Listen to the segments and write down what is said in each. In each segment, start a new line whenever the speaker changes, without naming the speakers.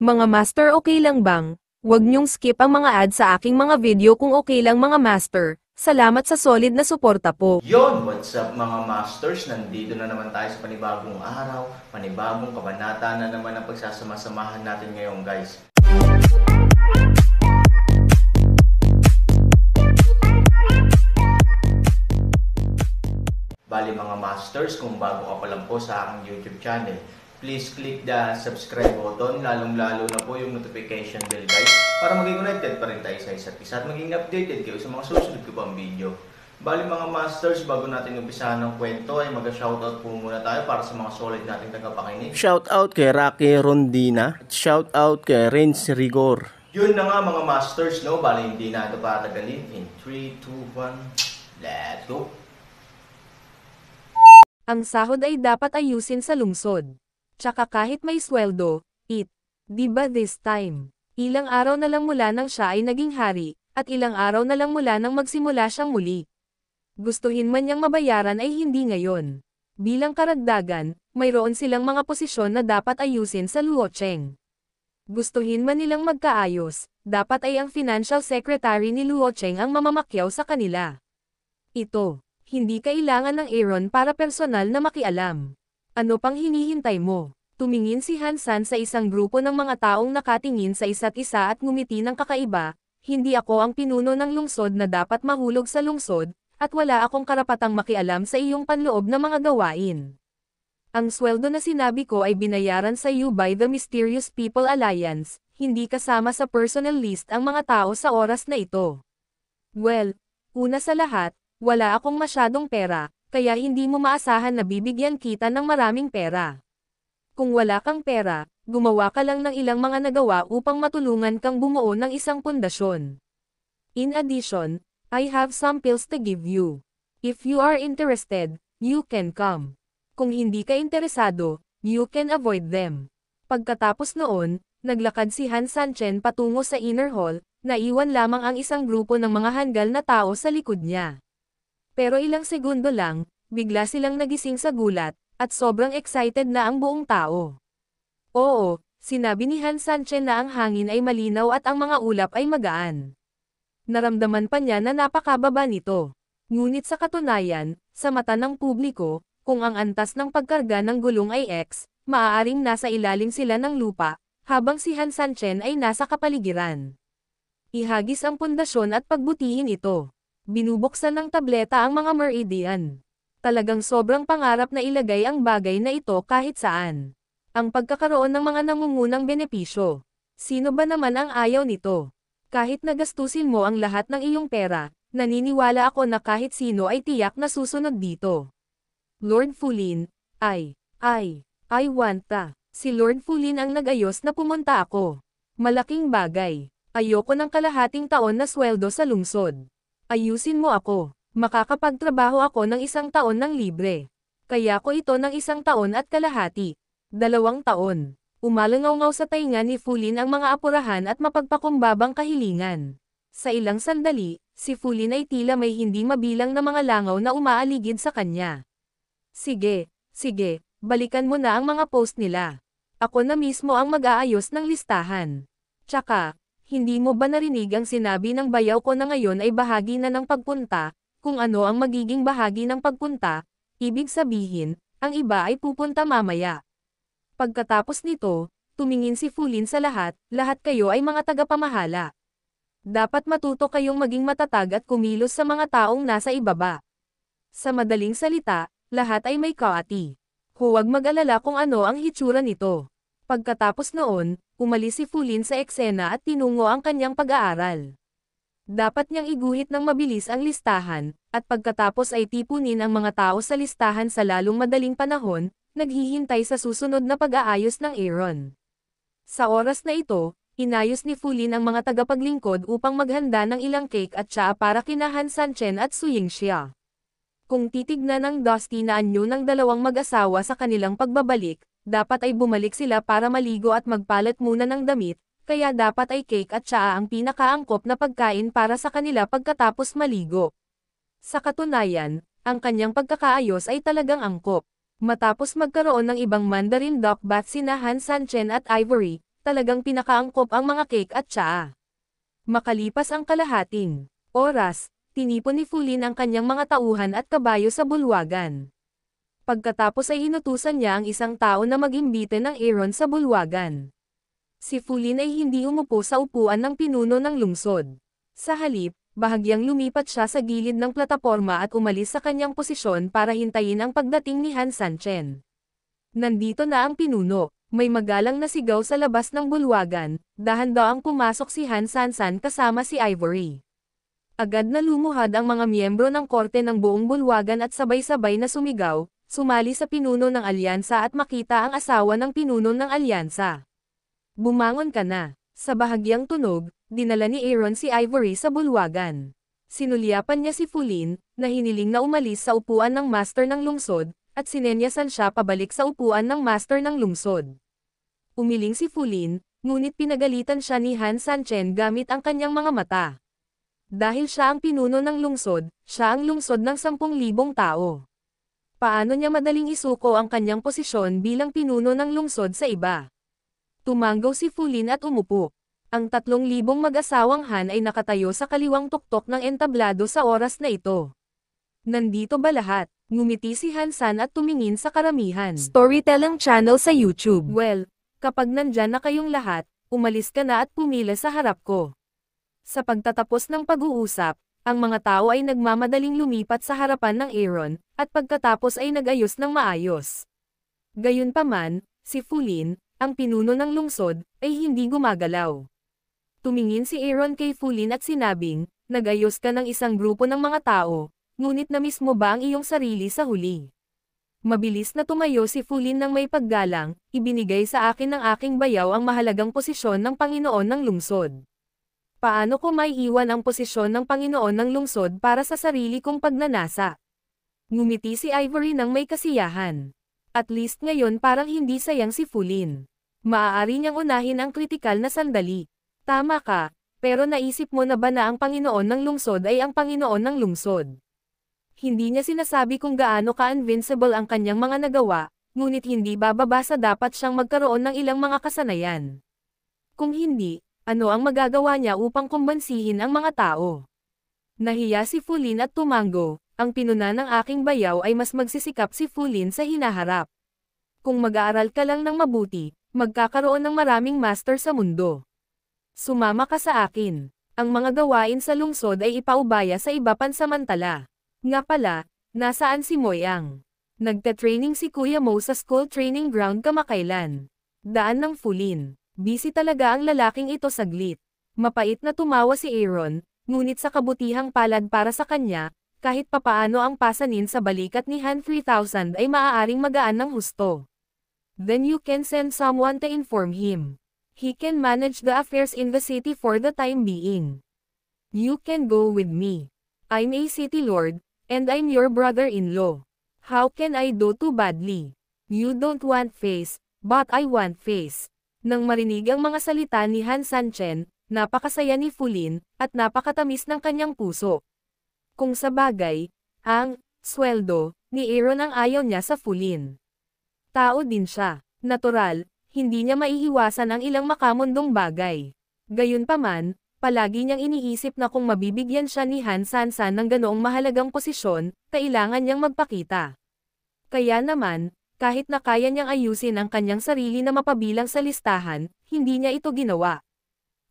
Mga master, okay lang bang? Huwag niyong skip ang mga ads sa aking mga video kung okay lang mga master. Salamat sa solid na suporta po.
Yon, what's up mga masters? Nandito na naman tayo sa panibagong araw, panibagong kabanata na naman ang pagsasama-samahan natin ngayon guys. Bali mga masters, kung bago ka pa lang po sa aking YouTube channel, please click the subscribe button, lalong-lalo na po yung notification bell guys, para maging connected pa rin tayo sa isa't isa at maging updated kayo sa mga susunod ko pang video. Bali mga masters, bago natin umpisahan ng kwento ay mag-shoutout po muna tayo para sa mga solid nating tagapakinig.
Shoutout kay Rocky Rondina, shoutout kay Renz Rigor.
Yun na nga mga masters, no? Bali hindi na ito patagalin. In 3, 2, 1, let's go!
Ang sahod ay dapat ayusin sa lungsod. Tsaka kahit may sweldo, di ba this time? Ilang araw na lang mula nang siya ay naging hari, at ilang araw na lang mula nang magsimula siyang muli. Gustuhin man niyang mabayaran ay hindi ngayon. Bilang karagdagan, mayroon silang mga posisyon na dapat ayusin sa Luocheng. Gustuhin man nilang magkaayos, dapat ay ang financial secretary ni Luocheng ang mamamakyaw sa kanila. Ito, hindi kailangan ng Aaron para personal na makialam. Ano pang hinihintay mo? Tumingin si Hansan sa isang grupo ng mga taong nakatingin sa isa't isa at ngumiti ng kakaiba. Hindi ako ang pinuno ng lungsod na dapat mahulog sa lungsod, at wala akong karapatang makialam sa iyong panloob na mga gawain. Ang sweldo na sinabi ko ay binayaran sa iyo by the Mysterious People Alliance, hindi kasama sa personal list ang mga tao sa oras na ito. Well, una sa lahat, wala akong masyadong pera, kaya hindi mo maasahan na bibigyan kita ng maraming pera. Kung wala kang pera, gumawa ka lang ng ilang mga nagawa upang matulungan kang bumuo ng isang pundasyon. In addition, I have some pills to give you. If you are interested, you can come. Kung hindi ka interesado, you can avoid them. Pagkatapos noon, naglakad si Han Sanchen patungo sa inner hall, naiwan lamang ang isang grupo ng mga hanggal na tao sa likod niya. Pero ilang segundo lang, bigla silang nagising sa gulat, at sobrang excited na ang buong tao. Oo, sinabi ni Han Sanchen na ang hangin ay malinaw at ang mga ulap ay magaan. Naramdaman pa niya na napakababa nito. Ngunit sa katunayan, sa mata ng publiko, kung ang antas ng pagkarga ng gulong ay X, maaaring nasa ilalim sila ng lupa, habang si Han Sanchen ay nasa kapaligiran. Ihagis ang pundasyon at pagbutihin ito. Binubuksan ng tableta ang mga meridian. Talagang sobrang pangarap na ilagay ang bagay na ito kahit saan. Ang pagkakaroon ng mga nangungunang benepisyo. Sino ba naman ang ayaw nito? Kahit nagastusin mo ang lahat ng iyong pera, naniniwala ako na kahit sino ay tiyak na susunod dito. Lord Fulin, I want ta. Si Lord Fulin ang nag-ayos na pumunta ako. Malaking bagay. Ayoko ng kalahating taon na sweldo sa lungsod. Ayusin mo ako. Makakapagtrabaho ako ng 1 taon ng libre. Kaya ko ito ng 1 taon at kalahati. 2 taon. Umalangaw-ngaw sa tainga ni Fulin ang mga apurahan at mapagpakumbabang kahilingan. Sa ilang sandali, si Fulin ay tila may hindi mabilang na mga langaw na umaaligid sa kanya. Sige, balikan mo na ang mga post nila. Ako na mismo ang mag-aayos ng listahan. Tsaka, hindi mo ba narinig ang sinabi ng bayaw ko na ngayon ay bahagi na ng pagpunta? Kung ano ang magiging bahagi ng pagpunta, ibig sabihin, ang iba ay pupunta mamaya. Pagkatapos nito, tumingin si Fulin sa lahat kayo ay mga tagapamahala. Dapat matuto kayong maging matatag at kumilos sa mga taong nasa ibaba. Sa madaling salita, lahat ay may kaati. Huwag mag-alala kung ano ang hitsura nito. Pagkatapos noon, umalis si Fulin sa eksena at tinungo ang kanyang pag-aaral. Dapat niyang iguhit ng mabilis ang listahan, at pagkatapos ay tipunin ang mga tao sa listahan sa lalong madaling panahon, naghihintay sa susunod na pag-aayos ng Aaron. Sa oras na ito, inayos ni Fulin ang mga tagapaglingkod upang maghanda ng ilang cake at tsaa para kina Han Sanchen at Su Yingxia. Kung titignan ng Dusty na anyo ng dalawang mag-asawa sa kanilang pagbabalik, dapat ay bumalik sila para maligo at magpalit muna ng damit, kaya dapat ay cake at tsaa ang pinakaangkop na pagkain para sa kanila pagkatapos maligo. Sa katunayan, ang kanyang pagkakaayos ay talagang angkop. Matapos magkaroon ng ibang Mandarin duck bath sina Han Sanchen at Ivory, talagang pinakaangkop ang mga cake at tsaa. Makalipas ang kalahating oras, tinipon ni Fulin ang kanyang mga tauhan at kabayo sa bulwagan. Pagkatapos ay inutusan niya ang isang tao na mag-imbite ng Aaron sa bulwagan. Si Fulin ay hindi umupo sa upuan ng pinuno ng lungsod. Sa halip, bahagyang lumipat siya sa gilid ng plataporma at umalis sa kanyang posisyon para hintayin ang pagdating ni Han Sanchen. Nandito na ang pinuno, may magalang na sigaw sa labas ng bulwagan, dahan-daang pumasok si Han Sansan kasama si Ivory. Agad na lumuhad ang mga miyembro ng korte ng buong bulwagan at sabay-sabay na sumigaw, sumali sa pinuno ng alyansa at makita ang asawa ng pinuno ng alyansa. Bumangon ka na. Sa bahagyang tunog, dinala ni Aaron si Ivory sa bulwagan. Sinulyapan niya si Fulin, na hiniling na umalis sa upuan ng master ng lungsod, at sinenyasan siya pabalik sa upuan ng master ng lungsod. Umiling si Fulin, ngunit pinagalitan siya ni Han Sanchen gamit ang kanyang mga mata. Dahil siya ang pinuno ng lungsod, siya ang lungsod ng 10,000 tao. Paano niya madaling isuko ang kanyang posisyon bilang pinuno ng lungsod sa iba? Tumanggaw si Fulin at umupo. Ang 3,000 mag-asawang Han ay nakatayo sa kaliwang tuktok ng entablado sa oras na ito. Nandito ba lahat? Ngumiti si Hansan at tumingin sa karamihan. Storytelling channel sa YouTube. Well, kapag nandyan na kayong lahat, umalis ka na at pumila sa harap ko. Sa pagtatapos ng pag-uusap, ang mga tao ay nagmamadaling lumipat sa harapan ng Aaron, at pagkatapos ay nag-ayos ng maayos. Gayunpaman, si Fulin, ang pinuno ng lungsod, ay hindi gumagalaw. Tumingin si Aaron kay Fulin at sinabing, nag-ayos ka ng isang grupo ng mga tao, ngunit na-miss mo ba ang iyong sarili sa huli? Mabilis na tumayo si Fulin ng may paggalang, ibinigay sa akin ng aking bayaw ang mahalagang posisyon ng Panginoon ng lungsod. Paano ko maiiwan ang posisyon ng Panginoon ng lungsod para sa sarili kong pagnanasa? Ngumiti si Ivory ng may kasiyahan. At least ngayon parang hindi sayang si Fulin. Maaari niyang unahin ang kritikal na sandali. Tama ka, pero naisip mo na ba na ang Panginoon ng lungsod ay ang Panginoon ng lungsod? Hindi niya sinasabi kung gaano ka-invincible ang kanyang mga nagawa, ngunit hindi bababa sa dapat siyang magkaroon ng ilang mga kasanayan. Kung hindi, ano ang magagawa niya upang kumbansihin ang mga tao? Nahiya si Fulin at tumanggo, ang pinuna ng aking bayaw ay mas magsisikap si Fulin sa hinaharap. Kung mag-aaral ka lang ng mabuti, magkakaroon ng maraming master sa mundo. Sumama ka sa akin. Ang mga gawain sa lungsod ay ipaubaya sa iba pansamantala. Nga pala, nasaan si Moyang? Nagte-training si Kuya Mo sa school training ground kamakailan. Daan ng Fulin. Busy talaga ang lalaking ito saglit. Mapait na tumawa si Aaron, ngunit sa kabutihang palad para sa kanya, kahit papaano ang pasanin sa balikat ni Han 3000 ay maaaring magaan ng husto. Then you can send someone to inform him. He can manage the affairs in the city for the time being. You can go with me. I'm a city lord, and I'm your brother-in-law. How can I do too badly? You don't want face, but I want face. Nang marinig ang mga salita ni Han Sanchen, napakasaya ni Fulin, at napakatamis ng kanyang puso. Kung sa bagay, ang sweldo ni Aaron ang ayaw niya sa Fulin. Tao din siya. Natural, hindi niya maiiwasan ang ilang makamundong bagay. Gayunpaman, palagi niyang iniisip na kung mabibigyan siya ni Han Sansan ng ganoong mahalagang posisyon, kailangan niyang magpakita. Kaya naman, kahit na kaya niyang ayusin ang kanyang sarili na mapabilang sa listahan, hindi niya ito ginawa.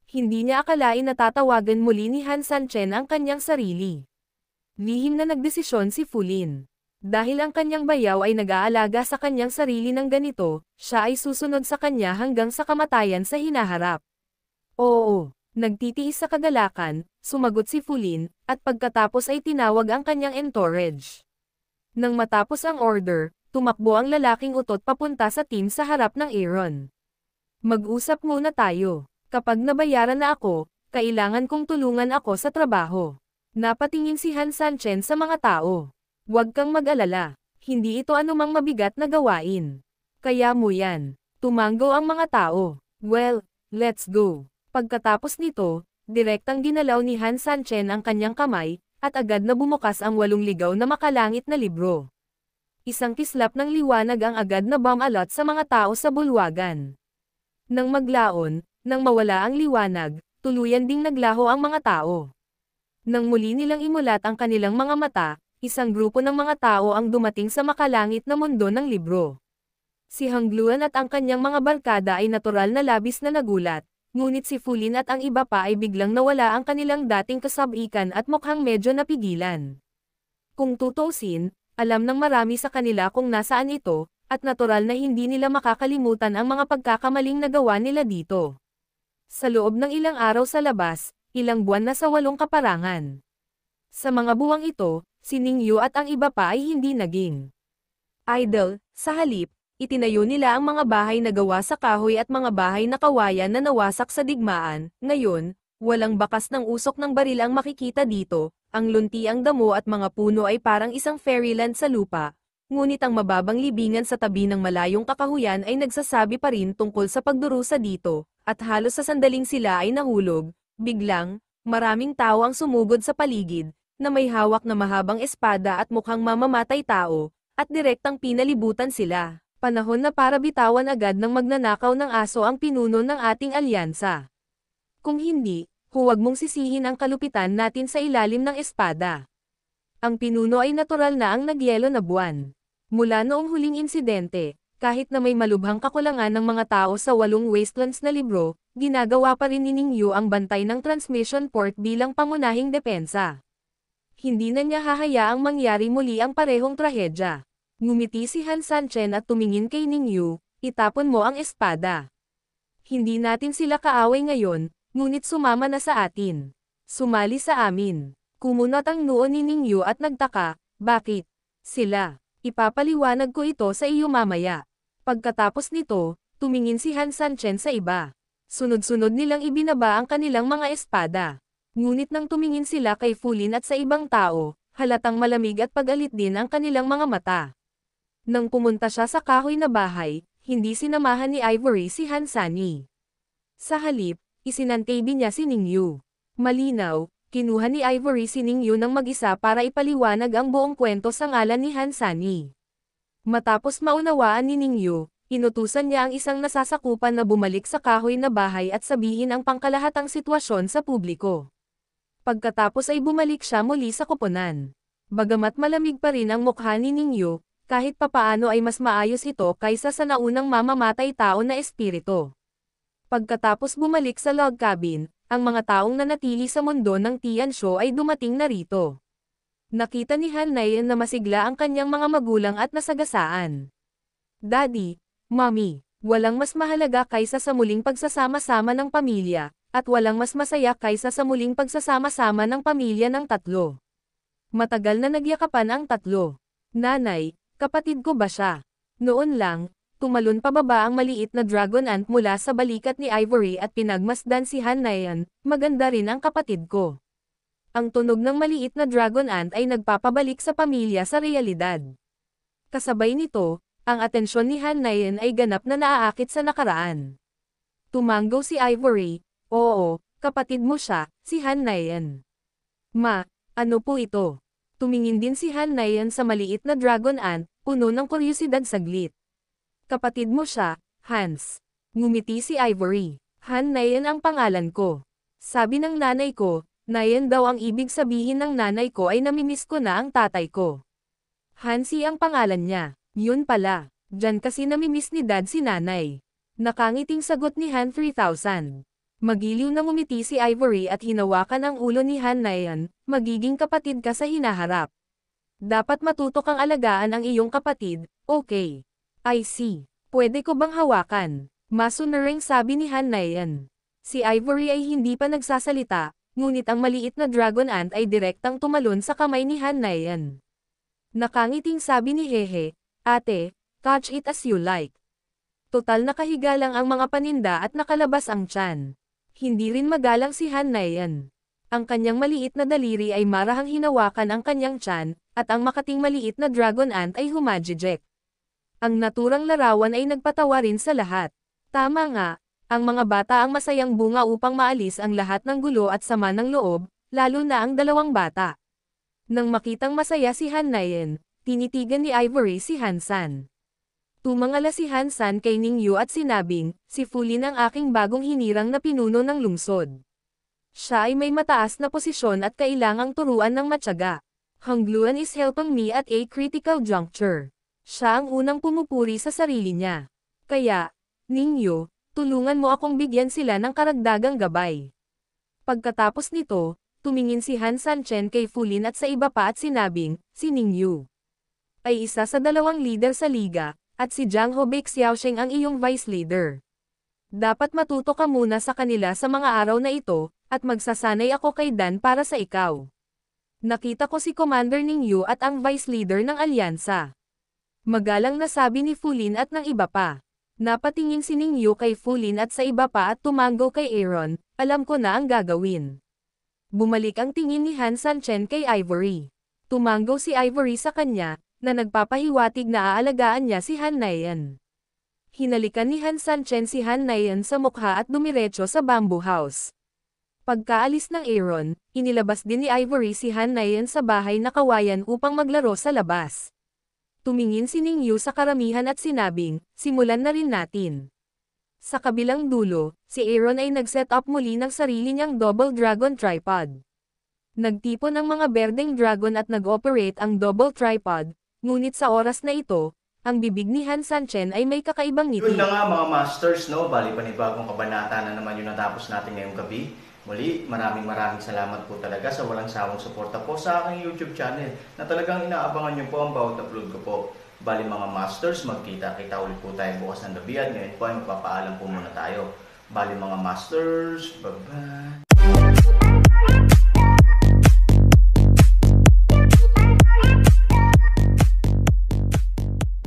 Hindi niya akalain na tatawagan muli ni Han Sanchen ang kanyang sarili. Lihim na nagdesisyon si Fulin. Dahil ang kanyang bayaw ay nag-aalaga sa kanyang sarili ng ganito, siya ay susunod sa kanya hanggang sa kamatayan sa hinaharap. Oo, nagtitiis sa kagalakan, sumagot si Fulin, at pagkatapos ay tinawag ang kanyang entourage. Nang matapos ang order, tumakbo ang lalaking utot papunta sa team sa harap ng Aaron. Mag-usap muna tayo. Kapag nabayaran na ako, kailangan kong tulungan ako sa trabaho. Napatingin si Han Sanchen sa mga tao. Huwag kang mag-alala. Hindi ito anumang mabigat na gawain. Kaya mo yan. Tumanggo ang mga tao. Well, let's go. Pagkatapos nito, direktang ginalaw ni Han Sanchen ang kanyang kamay, at agad na bumukas ang 8 ligaw na makalangit na libro. Isang kislap ng liwanag ang agad na bomb alert sa mga tao sa bulwagan. Nang maglaon, nang mawala ang liwanag, tuluyan ding naglaho ang mga tao. Nang muli nilang imulat ang kanilang mga mata, isang grupo ng mga tao ang dumating sa makalangit na mundo ng libro. Si Hangluan at ang kanyang mga barkada ay natural na labis na nagulat, ngunit si Fulin at ang iba pa ay biglang nawala ang kanilang dating kasabikan at mukhang medyo napigilan. Kung tutuusin, alam ng marami sa kanila kung nasaan ito, at natural na hindi nila makakalimutan ang mga pagkakamaling nagawa nila dito. Sa loob ng ilang araw sa labas, ilang buwan na sa 8 kaparangan. Sa mga buwang ito, si Ningyu at ang iba pa ay hindi naging idle. Sa halip, itinayo nila ang mga bahay na gawa sa kahoy at mga bahay na kawayan na nawasak sa digmaan. Ngayon, walang bakas ng usok ng baril ang makikita dito, ang luntiang damo at mga puno ay parang isang fairyland sa lupa. Ngunit ang mababang libingan sa tabi ng malayong kakahuyan ay nagsasabi pa rin tungkol sa pagdurusa dito, at halos sa sandaling sila ay nahulog. Biglang, maraming tao ang sumugod sa paligid, na may hawak na mahabang espada at mukhang mamamatay tao, at direktang pinalibutan sila. Panahon na para bitawan agad ng magnanakaw ng aso ang pinuno ng ating alyansa. Kung hindi, huwag mong sisihin ang kalupitan natin sa ilalim ng espada. Ang pinuno ay natural na ang nagyelo na buwan. Mula noong huling insidente, kahit na may malubhang kakulangan ng mga tao sa 8 wastelands na libro, ginagawa pa rin ni Ningyu ang bantay ng transmission port bilang pangunahing depensa. Hindi na niya hahayaang mangyari muli ang parehong trahedya. Ngumiti si Han Sanchen at tumingin kay Ningyu, itapon mo ang espada. Hindi natin sila kaaway ngayon, ngunit sumama na sa atin. Sumali sa amin. Kumunat ang noo ni Ningyu at nagtaka, bakit? Sila. Ipapaliwanag ko ito sa iyo mamaya. Pagkatapos nito, tumingin si Han Sanchen sa iba. Sunod-sunod nilang ibinaba ang kanilang mga espada. Ngunit nang tumingin sila kay Fulin at sa ibang tao, halatang malamig at pag-alit din ang kanilang mga mata. Nang pumunta siya sa kahoy na bahay, hindi sinamahan ni Ivory si Han Sani. Sa halip, isinantabi niya si Ningyu. Malinaw, kinuha ni Ivory si Ningyu ng mag-isa para ipaliwanag ang buong kwento sa ngalan ni Han Sani. Matapos maunawaan ni Ningyu, inutusan niya ang isang nasasakupan na bumalik sa kahoy na bahay at sabihin ang pangkalahatang sitwasyon sa publiko. Pagkatapos ay bumalik siya muli sa koponan. Bagamat malamig pa rin ang mukha ni Ningyu, kahit papaano ay mas maayos ito kaysa sa naunang mamamatay tao na espiritu. Pagkatapos bumalik sa log cabin, ang mga taong nanatili sa mundo ng Tianshu ay dumating na rito. Nakita ni Han Nayan na masigla ang kanyang mga magulang at nasagasaan. Daddy, Mommy, walang mas mahalaga kaysa sa muling pagsasama-sama ng pamilya, at walang mas masaya kaysa sa muling pagsasama-sama ng pamilya ng tatlo. Matagal na nagyakapan ang tatlo. Nanay, kapatid ko ba siya? Noon lang, tumalon pababa ang maliit na dragon ant mula sa balikat ni Ivory at pinagmasdan si Han Nayan, maganda rin ang kapatid ko. Ang tunog ng maliit na dragon ant ay nagpapabalik sa pamilya sa realidad. Kasabay nito, ang atensyon ni Han Nayan ay ganap na naaakit sa nakaraan. Tumanggo si Ivory, oo, kapatid mo siya, si Han Nayan. Ma, ano po ito? Tumingin din si Han Nayan sa maliit na dragon ant, puno ng kuryosidad saglit. Kapatid mo siya, Hans. Ngumiti si Ivory. Han Nayan ang pangalan ko. Sabi ng nanay ko, Nayan daw ang ibig sabihin ng nanay ko ay namimiss ko na ang tatay ko. Hansi ang pangalan niya. Yun pala. Diyan kasi namimiss ni Dad si nanay. Nakangiting sagot ni Han 3000. Magiliw na ngumiti si Ivory at hinawakan ang ulo ni Han Nayan, magiging kapatid ka sa hinaharap. Dapat matuto kang alagaan ang iyong kapatid, okay. I see. Pwede ko bang hawakan? Masunuring sabi ni Han Nayan. Si Ivory ay hindi pa nagsasalita, ngunit ang maliit na dragon ant ay direktang tumalon sa kamay ni Han Nayan. Nakangiting sabi ni Hehe, ate, catch it as you like. Total nakahiga lang ang mga paninda at nakalabas ang tiyan. Hindi rin magalang si Han Nayan. Ang kanyang maliit na daliri ay marahang hinawakan ang kanyang tiyan, at ang makating maliit na dragon ant ay humajijek. Ang naturang larawan ay nagpatawa rin sa lahat. Tama nga, ang mga bata ang masayang bunga upang maalis ang lahat ng gulo at sama ng loob, lalo na ang dalawang bata. Nang makitang masaya si Han Nayan, tinitigan ni Ivory si Han San. Tumangala si Hansan kay Ningyu at sinabing, si Fulin ang aking bagong hinirang na pinuno ng lungsod. Siya ay may mataas na posisyon at kailangang turuan ng matyaga. Hangluan is helping me at a critical juncture. Siya ang unang pumupuri sa sarili niya. Kaya, Ningyu, tulungan mo akong bigyan sila ng karagdagang gabay. Pagkatapos nito, tumingin si Han Sanchen kay Fulin at sa iba pa at sinabing, si Ningyu ay isa sa 2 leader sa liga, at si Jiang Hobei Xiaosheng ang iyong vice leader. Dapat matuto ka muna sa kanila sa mga araw na ito, at magsasanay ako kay Dan para sa ikaw. Nakita ko si Commander Ningyu at ang vice leader ng alyansa. Magalang na sabi ni Fulin at ng iba pa. Napatingin si Ningyu kay Fulin at sa iba pa at tumango kay Aaron, alam ko na ang gagawin. Bumalik ang tingin ni Han Sanchen kay Ivory. Tumango si Ivory sa kanya, na nagpapahiwatig na aalagaan niya si Han Nayan. Hinalikan ni Han Sanchen si Han Nayan sa mukha at dumiretso sa bamboo house. Pagkaalis ng Aaron, inilabas din ni Ivory si Han Nayan sa bahay na kawayan upang maglaro sa labas. Tumingin si Ningyu sa karamihan at sinabing, simulan na rin natin. Sa kabilang dulo, si Aaron ay nag-set up muli ng sarili niyang double dragon tripod. Nagtipon ng mga berdeng dragon at nag-operate ang double tripod, ngunit sa oras na ito, ang bibig ni Han Sanchen ay may kakaibang ngiti.
Yun na nga mga masters, no? Bali panibagong kabanata na naman yung natapos natin ngayong gabi. Muli, maraming salamat po talaga sa walang sawang suporta po sa aking YouTube channel na talagang inaabangan nyo po ang bawat upload ko po. Bali mga masters, magkita-kita ulit po tayo bukas ng gabi at ngayon po ay magpapaalam po muna tayo. Bali mga masters, bye-bye!